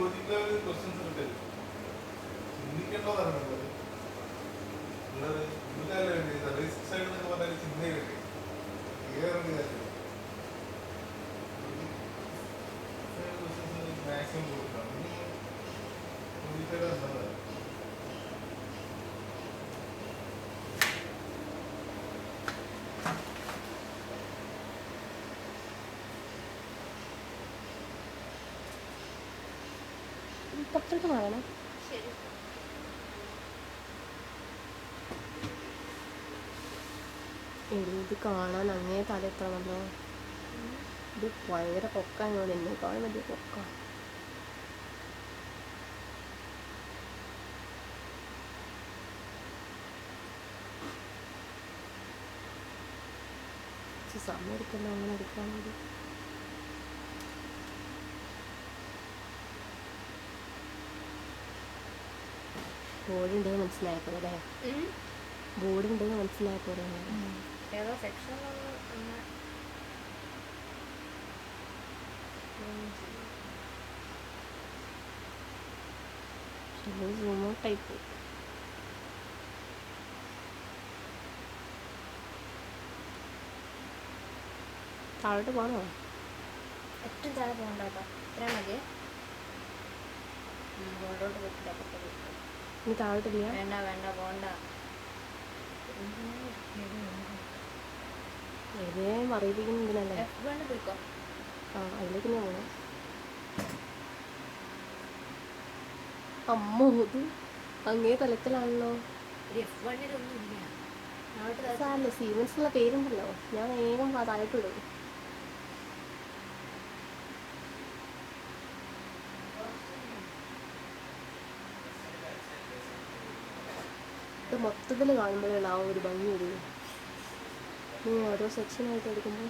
Logical questions ഉണ്ട്, ചിന്തിക്കേണ്ടതാണ് ഉള്ളത്. Service side എന്നൊക്കെ പറഞ്ഞാൽ ചിന്തയിലുണ്ട്, ക്ലിയറിന്റെ കാര്യമില്ല. മാക്സിമം കൊടുക്കണം. ലോജിക്കൽ എന്താ പുറത്തോട്ട് വാങ്ങണം. ഇത് കാണാൻ അങ്ങേ തല എത്തണമല്ലോ. ഇത് ഭയങ്കര പൊക്കാണ്, എന്നെക്കാളും വലിയ പൊക്ക. സമയം എടുക്കല്ലോ അങ്ങനെ എടുക്കാൻ വേണ്ടി. ബോർഡ് ഉണ്ടെങ്കിൽ മനസ്സിലായപ്പോലെ അല്ലേ? ബോർഡ് ഉണ്ടെങ്കിൽ മനസ്സിലായപ്പോലെ. ഏതോ സെക്ഷൻ സൂമോ ടൈപ്പ്. താഴോട്ട് പോകണോ? ഏറ്റവും താഴെ പോകണ്ട കേട്ടോ, ഇത്രയും മതിയേ. മുകളിലോട്ട് പോയിട്ടില്ല, നീ താഴോട്ടില്ല. വേണ്ട വേണ്ട പോകണ്ട. ഏതേ അറിയിപ്പിക്കുന്നതിനല്ലേ? F1 പോയിക്കോ. ആ അതിലേക്ക് ഞാൻ പോകണം. അമ്മ ഇത് അങ്ങേ തലത്തിലാണല്ലോ. F1-ലൊന്നും ഇല്ല. സാറല്ലേ സീമെൻസുള്ള പേരുണ്ടല്ലോ, ഞാൻ വേഗം താഴോട്ടിടും. ഇത് മൊത്തത്തിൽ കാണുമ്പോഴാണ് ആ ഒരു ഭംഗി വരിക. നീ ഓരോ സെക്ഷനായിട്ട് എടുക്കുമ്പോൾ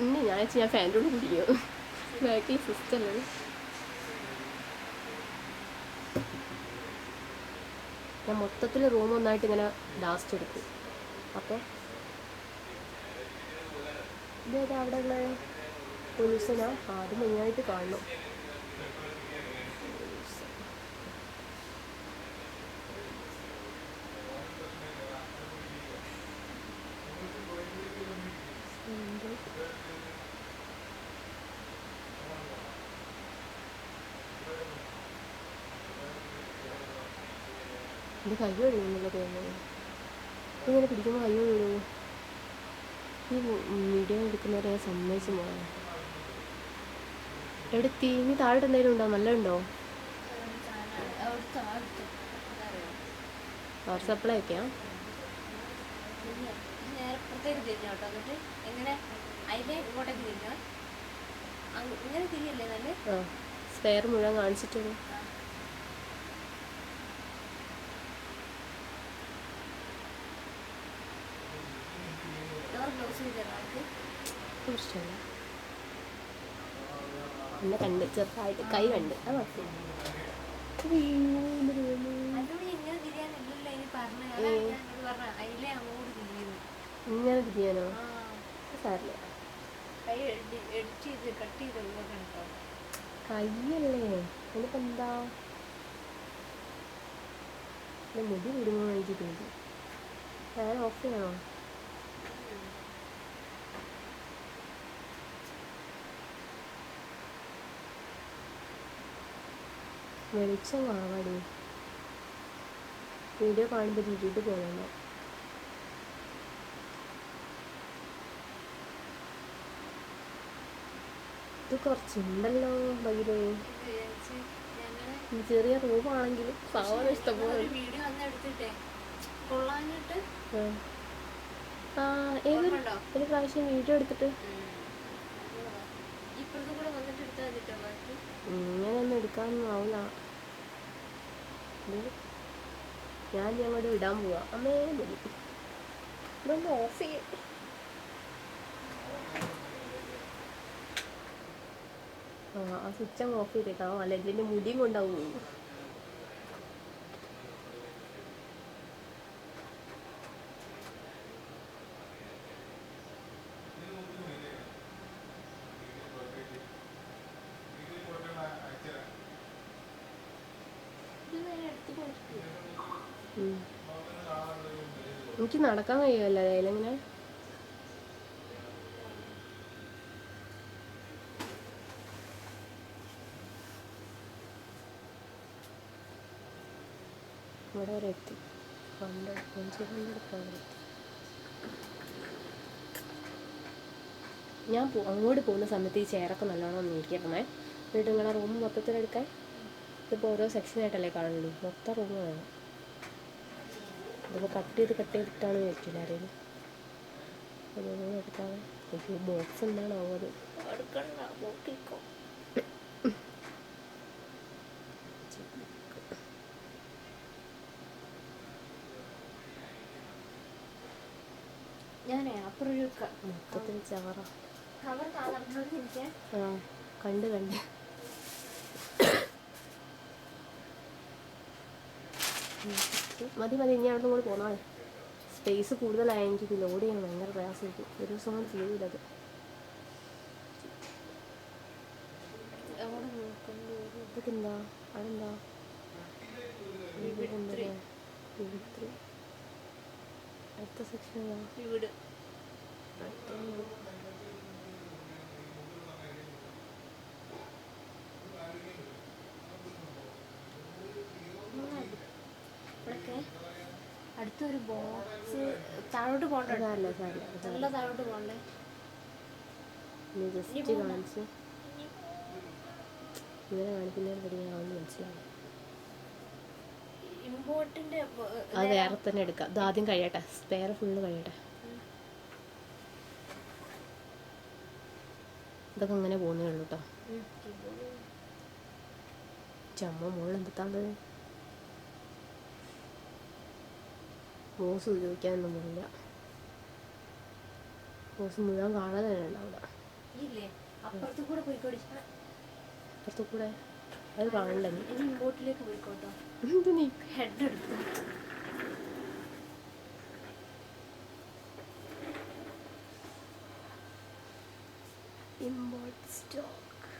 ഇന്ന് ഞാൻ ഫാൻ്റെ ഉള്ളിൽ കുടിയോ ബാക്കിൽ സിസ്റ്റല്ലേ. ഞാൻ മൊത്തത്തിൽ റൂം ഒന്നായിട്ട് ഇങ്ങനെ ലാസ്റ്റ് എടുക്കും. അപ്പോൾ ഇതേതാ അവിടെ ഉള്ള പൊല്യൂഷനാ? അത് മെയിനായിട്ട് കാണണം. എൻ്റെ കൈ ഒഴുകുന്നില്ല തോന്നുന്നു. ഇങ്ങനെ പിടിക്കുമ്പോൾ കൈ ഒഴുകുമോ? ഈ വീഡിയോ എടുക്കുന്നവരെ ഞാൻ സമ്മതിച്ചു പോകാൻ. എവിടെ തീങ്ങി താഴോട്ട് എന്തെങ്കിലും ഉണ്ടോ? നല്ല ഉണ്ടോ? പവർ സപ്ലൈ ഒക്കെയാ? നേരത്തേക്ക് തിരിഞ്ഞോട്ടോ. എന്നിട്ട് എങ്ങനെ അതിലെ ഇങ്ങോട്ടേക്ക് തിരിഞ്ഞോ? ഇങ്ങനെ തിരിയല്ലേ നല്ല? ആ സ്പെയർ മുഴുവൻ കാണിച്ചിട്ടുള്ളൂ. ഇഷ്ടമല്ല എന്നെ കണ്ട് ചെറുതായിട്ട് കൈ കണ്ട് അത് ഇങ്ങനെ തിരിയാനോ? സാറില്ല, കയ്യല്ലേ എനിക്കെന്താ മുടി വിടുമോ എനിക്ക് തോന്നി. ഞാൻ ഓഫ് ചെയ്യണോ? വെളിച്ചം കുറവാടി. വീഡിയോ കാണുമ്പോൾ ഇരുട്ട് പോകണോ? ഇത് കുറച്ചുണ്ടല്ലോ ഭഗിരേ. വിചാരിച്ച് ഞങ്ങള് ചെറിയ റൂമാണെങ്കിലും സാധനം ഇഷ്ടംപോലെ. ഒരു വീഡിയോ അന്ന് എടുത്തിട്ടേ കൊള്ളാഞ്ഞിട്ട് ഏതൊരു ഓർമ്മയുണ്ടോ? ഒരു പ്രാവശ്യം വീഡിയോ എടുത്തിട്ട് ഇപ്പുറത്ത് കൂടെ വന്നിട്ട് എടുത്താൽ മതിട്ടോ ബാക്കി. ഇങ്ങനെയൊന്നും എടുക്കാനൊന്നും ആവില്ല. ഞാൻ അങ്ങോട്ട് വിടാൻ പോവാ. അമ്മേ മതി, ഇതൊന്ന് ഓഫ് ചെയ്യും. ആ സ്വിച്ച് അങ്ങ് ഓഫ് ചെയ്തേക്കാം, അല്ല ഇതിൻ്റെ മുടിയും കൊണ്ടാവും. എനിക്ക് നടക്കാൻ കഴിയുമല്ലോ അതിലെങ്ങനെ. ഇവിടെ വരെ എത്തി. 100 ഞാൻ അങ്ങോട്ട് പോകുന്ന സമയത്ത് ഈ ചെയറൊക്കെ നല്ലോണം നീക്കിയിടണേ. എന്നിട്ട് നിങ്ങളെ റൂം മൊത്തത്തിലെടുക്കാൻ. ഇതിപ്പോൾ ഓരോ സെക്ഷനായിട്ടല്ലേ കാണുള്ളൂ, മൊത്തം റൂം വേണം. ഇതിപ്പോൾ കട്ട് ചെയ്തിട്ടാണ് വെച്ചില്ല ആരെയും. അതൊന്നും എടുക്കാതെ എനിക്ക് ബോക്സ് എന്താണോ അത് നോക്കിക്കോ. ഞാനേ അപ്പുറൊരു മൊത്തത്തിൽ ചാറ കവർ കാണാൻ കണ്ട് മതി ഇനി അവിടെ നിന്ന് കൂടി പോന്നാൽ സ്പേസ് കൂടുതലായി. എനിക്ക് ലോഡ് ചെയ്യാൻ ഭയങ്കര പ്രയാസമായിരിക്കും. ഒരു ദിവസം കൊണ്ട് ചെയ്യില്ല അത്. ഇതൊക്കെ എന്താ അതെന്താ അടുത്ത സെക്ഷൻ വീട് അടുത്തൊരു ബോക്സ് താഴോട്ട് പോകണ്ടോ? നല്ല താഴോട്ട് പോകണ്ടേ? ജസ്റ്റ് കാണിച്ച് ഇങ്ങനെ കാണിക്കുന്നതിന് പഠിക്കാനാവുമെന്ന് മനസ്സിലാവും. ഇമ്പോർട്ടിന്റെ അത് വേറെ തന്നെ എടുക്കാം. ഇത് ആദ്യം കഴിയട്ടെ, സ്പെയർ ഫുള്ള് കഴിയട്ടെ. ഇതൊക്കെ അങ്ങനെ പോകുന്നേ ഉള്ളൂ കേട്ടോ. ചമ്മ മുകളിൽ എന്തെത്താണ്ട് ബോസ് ഉപയോഗിക്കാനൊന്നും പോകില്ല. ബോസ് മുഴുവൻ കാണാതെ തന്നെ ഉണ്ടാവില്ല. അപ്പുറത്ത് കൂടെ പോയിക്കോടി. അപ്പുറത്ത് കൂടെ അത് കാണില്ല. നീ ഇമ്പോർട്ടിലേക്ക് പോയിക്കോട്ടോ. എന്ത് നീ ഹെഡ് എടുത്തു. Import stock.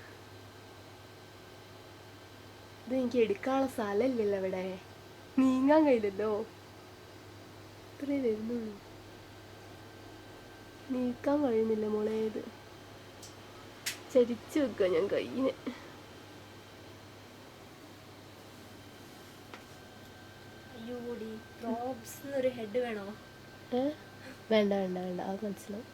ഇത് എനിക്ക് എടുക്കാനുള്ള സ്ഥലമില്ലല്ലോ ഇവിടെ. നീങ്ങാൻ കഴിയില്ലല്ലോ. ഇത്രേ വരുന്നുള്ളൂ. നീക്കാൻ കഴിയുന്നില്ല മോളെ. ഇത് ചരിച്ചു വെക്കുക ഞാൻ കയ്യിന്. അയ്യോടി പ്രോബ്സ് എന്നൊരു ഹെഡ് വേണോ? വേണ്ട വേണ്ട വേണ്ട, അത് മനസ്സിലാവും.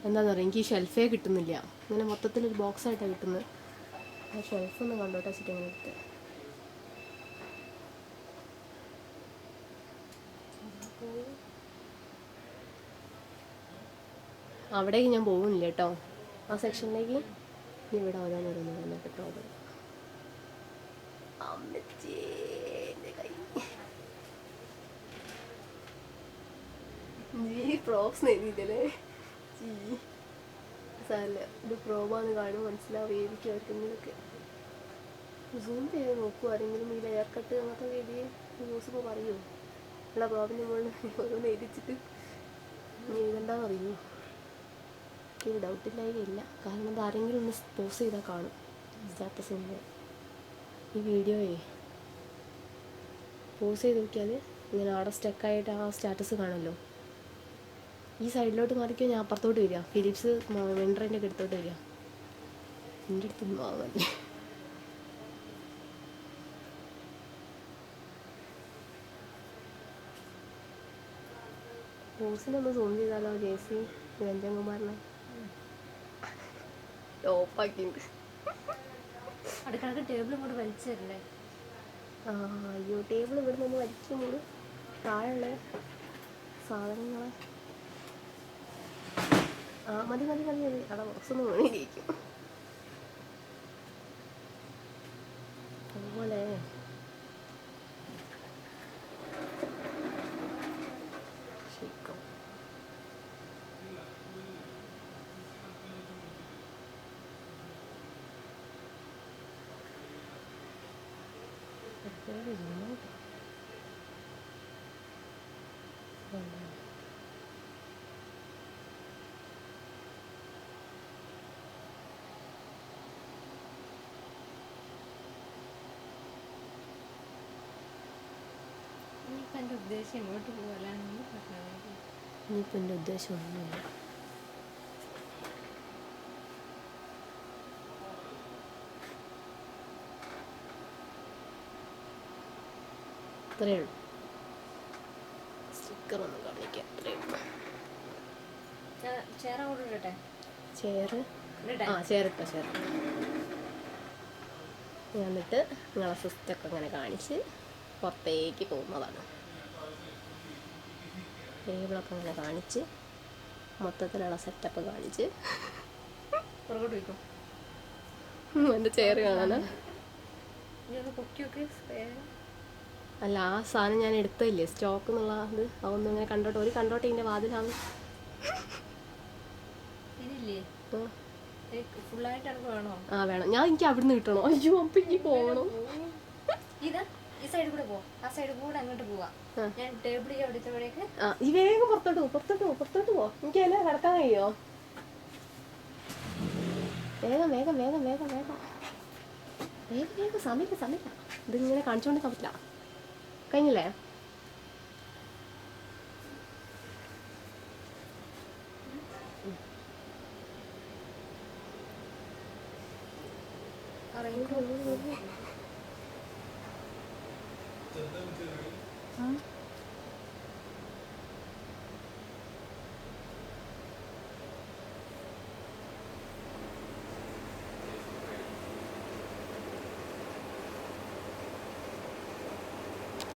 എന്താണെന്ന് പറയുക, എനിക്ക് ഈ ഷെൽഫേ കിട്ടുന്നില്ല. ഇങ്ങനെ മൊത്തത്തിലൊരു ബോക്സായിട്ടാണ് കിട്ടുന്നത്. ആ ഷെൽഫൊന്ന് കണ്ടോട്ടെ വെച്ചിട്ട് അങ്ങനെ എടുത്ത്. അവിടേക്ക് ഞാൻ പോകുന്നില്ല കേട്ടോ, ആ സെക്ഷനിലേക്ക്. ഇനി ഇവിടെ ഓരോന്നോരോന്ന് കേട്ടോ. പ്രോബ്സ് എഴുതിയില്ലേ? സാരല്ല, ഇത് പ്രോബാന്ന് കാണുമ്പോൾ മനസ്സിലാവുമായിരിക്കും അവർക്കെങ്കിലൊക്കെ. സൂം ചെയ്ത് നോക്കൂ ആരെങ്കിലും ഈ ലെയർ കട്ട് അങ്ങനത്തെ എഴുതി ന്യൂസിപ്പോൾ പറയുമോ? ഉള്ള പ്രോബിൻ്റെ മുകളിൽ ഓരോന്ന് എഴുതിച്ചിട്ട് ഇനി എഴുതണ്ടെന്ന് അറിയുമോ? എനിക്ക് ഡൗട്ടില്ലായില്ല. കാരണം അത് ആരെങ്കിലും ഒന്ന് പോസ്റ്റ് ചെയ്താൽ കാണും സ്റ്റാറ്റസിൻ്റെ. ഈ വീഡിയോയെ പോസ്റ്റ് ചെയ്ത് നോക്കിയാൽ ഇങ്ങനെ അവിടെ സ്റ്റക്കായിട്ട് ആ സ്റ്റാറ്റസ് കാണുമല്ലോ. ഈ സൈഡിലോട്ട് മാറിക്കോ, ഞാൻ അപ്പുറത്തോട്ട് വരിക. ഫിലിപ്സ് വെണ്ടറിൻ്റെ ഒക്കെ അടുത്തോട്ട് വരിക. എൻ്റെ അടുത്തൊന്നും ആവല്ലേ. റോസിനൊന്ന് സൂം ചെയ്താലോ ജേസി രഞ്ജൻകുമാറിനെ ഓപ്പാക്കിണ്ട്. അടുക്കളക്ക് ടേബിളും കൂടെ വലിച്ചു തരണ്ടേ? ആ അയ്യോ ടേബിൾ ഇവിടെ നിന്ന് വലിക്കുമ്പോൾ താഴെയുള്ള സാധനങ്ങളെ ആ മതി മതി മതി മതി അവിടെ ബോക്സൊന്ന് വേണിയിരിക്കും. അതുപോലെ ശരിക്കും ഇനിയിപ്പോൾ എൻ്റെ ഉദ്ദേശം എങ്ങോട്ട് പോകാനാണെന്ന് പറഞ്ഞാൽ ഇനിയിപ്പോൾ എൻ്റെ ഉദ്ദേശം ഒന്നുമില്ല. അത്രയേ ഉള്ളൂ. സ്റ്റിക്കർ ഒന്ന് കാണിക്കാം. അത്രയേ ഉള്ളൂ. ചെയർ അങ്ങോട്ട് ഇടട്ടെ? ചെയർ ഇടട്ടെ? ആ ചെയർ ഇട്ടോ ചെയർ. എന്നിട്ട് നിങ്ങളെ സിസ്റ്റൊക്കെ അങ്ങനെ കാണിച്ച് പുറത്തേക്ക് പോകുന്നതാണ്. ടേബിളൊക്കെ അങ്ങനെ കാണിച്ച് മൊത്തത്തിലുള്ള സെറ്റപ്പ് കാണിച്ച് പുറകോട്ട് വയ്ക്കും. എൻ്റെ ചെയർ കാണാനാ? ഇനി ഒന്ന് പൊക്കി വെക്ക്. അല്ല ആ സാധനം ഞാൻ എടുത്തില്ലേ സ്റ്റോക്ക് എന്നുള്ള ഇത് അതൊന്നും ഇങ്ങനെ കണ്ടോട്ടെ. ഒരു കണ്ടോട്ടെ ഇതിൻ്റെ വാതിലാണ്. ഇതില്ലേ ഫുള്ളായിട്ട് എനിക്ക് വേണോ? ആ വേണം. ഞാൻ എനിക്ക് അവിടുന്ന് കിട്ടണോ? അയ്യോ അപ്പം എനിക്ക് പോകണം. ഇത് ഈ സൈഡിൽ കൂടെ പോവാം. ആ സൈഡിൽ കൂടെ അങ്ങോട്ട് പോവാം. ഞാൻ ടേബിളിൽ അവിടുത്തേക്ക് ആ ഈ വേഗം പുറത്തോട്ട് പോ പുറത്തോട്ട് പോ. എനിക്ക് എല്ലാം കിടക്കാൻ കഴിയോ? വേഗം വേഗം വേഗം വേഗം വേഗം വേഗം വേഗം സമയമില്ല. ഇതിങ്ങനെ കാണിച്ചുകൊണ്ട് പറ്റില്ല. കഴിഞ്ഞില്ലേ? അറിയിക്കും.